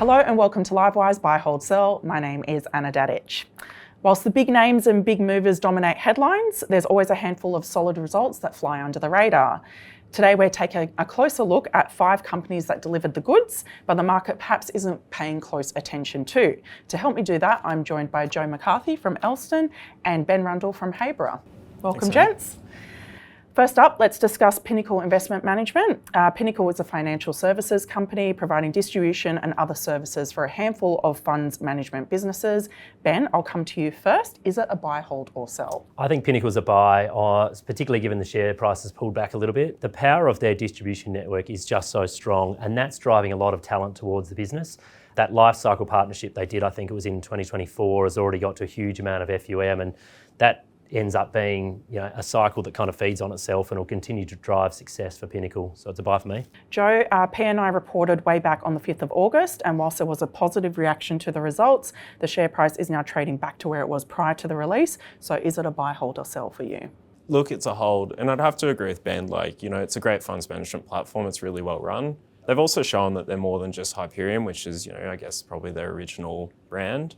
Hello and welcome to Livewise Buy Hold Sell. My name is Anna Dadich. Whilst the big names and big movers dominate headlines, there's always a handful of solid results that fly under the radar. Today we're taking a closer look at 5 companies that delivered the goods, but the market perhaps isn't paying close attention to. To help me do that, I'm joined by Joe McCarthy from Elston and Ben Rundle from Hayborough. Welcome, gents. First up, let's discuss Pinnacle Investment Management. Pinnacle is a financial services company providing distribution and other services for a handful of funds management businesses. Ben, I'll come to you first. Is it a buy, hold or sell? I think Pinnacle's a buy, particularly given the share price has pulled back a little bit. The power of their distribution network is just so strong, and that's driving a lot of talent towards the business. That life cycle partnership they did, I think it was in 2024, has already got to a huge amount of FUM, and that ends up being, a cycle that kind of feeds on itself and will continue to drive success for Pinnacle. So it's a buy for me. Joe, P&I reported way back on the 5th of August, and whilst there was a positive reaction to the results, the share price is now trading back to where it was prior to the release. So is it a buy, hold or sell for you? Look, it's a hold, and I'd have to agree with Ben. It's a great funds management platform. It's really well run. They've also shown that they're more than just Hyperion, which is, I guess probably their original brand.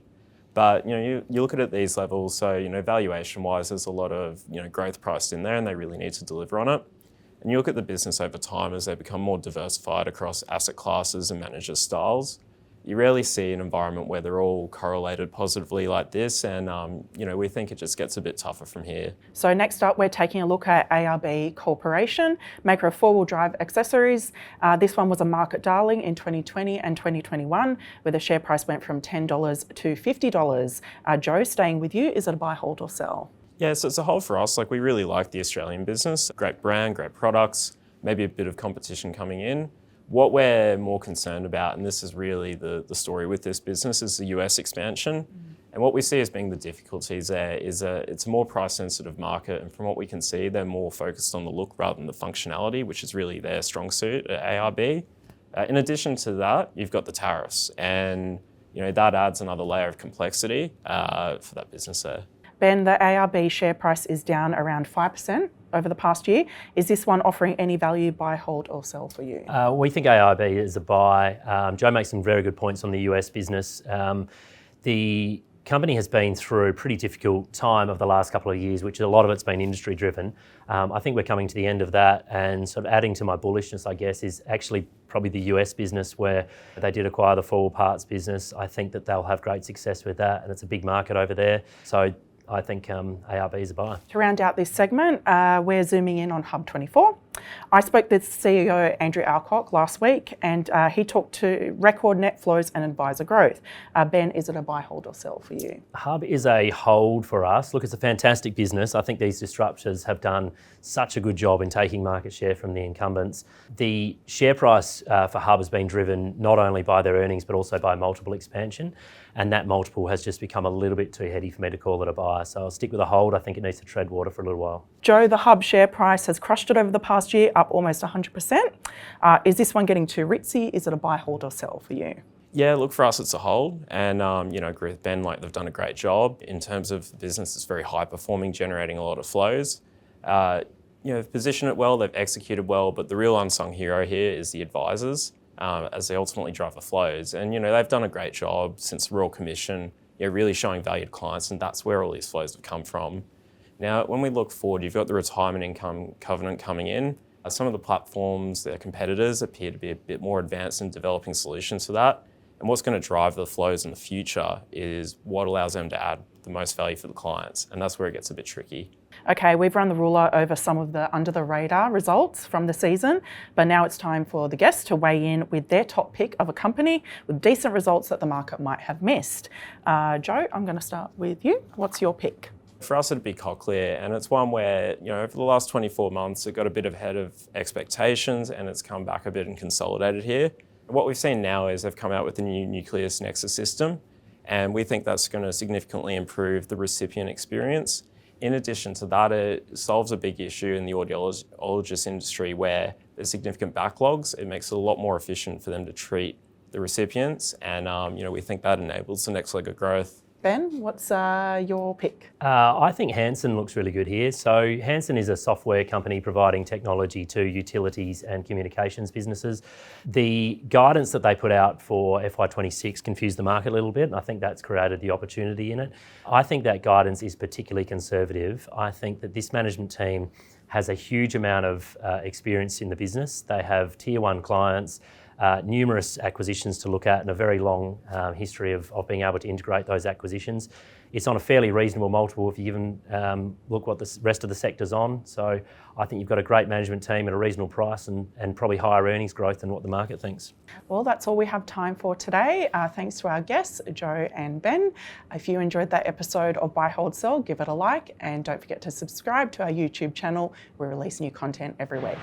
But you look at it at these levels, so valuation-wise, there's a lot of growth priced in there, and they really need to deliver on it. And you look at the business over time as they become more diversified across asset classes and manager styles. You rarely see an environment where they're all correlated positively like this, and we think it just gets a bit tougher from here. So next up, we're taking a look at ARB Corporation, maker of four-wheel drive accessories. This one was a market darling in 2020 and 2021, where the share price went from $10 to $50. Joe, staying with you, is it a buy, hold or sell? Yeah, so it's a hold for us. We really like the Australian business. Great brand, great products, maybe a bit of competition coming in. What we're more concerned about, and this is really the story with this business, is the US expansion. And what we see as being the difficulties there is it's a more price-sensitive market, and from what we can see, they're more focused on the look rather than the functionality, which is really their strong suit at ARB. In addition to that, you've got the tariffs, and that adds another layer of complexity for that business there. Ben, the ARB share price is down around 5% over the past year. Is this one offering any value, buy, hold or sell for you? We think ARB is a buy. Joe makes some very good points on the US business. The company has been through a pretty difficult time of the last couple of years, which a lot of it's been industry driven. I think we're coming to the end of that, and sort of adding to my bullishness, I guess, is actually probably the US business where they did acquire the 4 parts business. I think that they'll have great success with that, and it's a big market over there. So I think ARB is a buy. To round out this segment, we're zooming in on Hub24. I spoke with CEO Andrew Alcock last week, and he talked to record net flows and advisor growth. Ben, is it a buy, hold or sell for you? Hub is a hold for us. Look, it's a fantastic business. I think these disruptors have done such a good job in taking market share from the incumbents. The share price for Hub has been driven not only by their earnings, but also by multiple expansion. And that multiple has just become a little bit too heady for me to call it a buy. So I'll stick with a hold. I think it needs to tread water for a little while. Joe, the Hub share price has crushed it over the past year, up almost 100%. Is this one getting too ritzy? Is it a buy, hold or sell for you? Yeah, look, for us it's a hold, and agree with Ben, they've done a great job in terms of the business. It's very high performing, generating a lot of flows. They've positioned it well, they've executed well, but the real unsung hero here is the advisors, as they ultimately drive the flows. And they've done a great job since the Royal Commission, really showing value to clients, and that's where all these flows have come from. Now, when we look forward, you've got the retirement income covenant coming in. Some of the platforms, their competitors, appear to be a bit more advanced in developing solutions to that. And what's going to drive the flows in the future is what allows them to add the most value for the clients. And that's where it gets a bit tricky. Okay, we've run the ruler over some of the under the radar results from the season, but now it's time for the guests to weigh in with their top pick of a company with decent results that the market might have missed. Joe, I'm going to start with you. What's your pick? For us, it'd be Cochlear, and it's one where, over the last 24 months, it got a bit ahead of expectations and it's come back a bit and consolidated here. What we've seen now is they've come out with a new Nucleus Nexus system, and we think that's going to significantly improve the recipient experience. In addition to that, it solves a big issue in the audiologist industry where there's significant backlogs. It makes it a lot more efficient for them to treat the recipients, and we think that enables the next leg of growth. Ben, what's your pick? I think Hansen looks really good here. So Hansen is a software company providing technology to utilities and communications businesses. The guidance that they put out for FY26 confused the market a little bit, and I think that's created the opportunity in it. I think that guidance is particularly conservative. I think that this management team has a huge amount of experience in the business. They have tier one clients, numerous acquisitions to look at, and a very long history of being able to integrate those acquisitions. It's on a fairly reasonable multiple if you even look what the rest of the sector's on. So I think you've got a great management team at a reasonable price and probably higher earnings growth than what the market thinks. Well, that's all we have time for today. Thanks to our guests, Joe and Ben. If you enjoyed that episode of Buy, Hold, Sell, give it a like, and don't forget to subscribe to our YouTube channel. We release new content every week.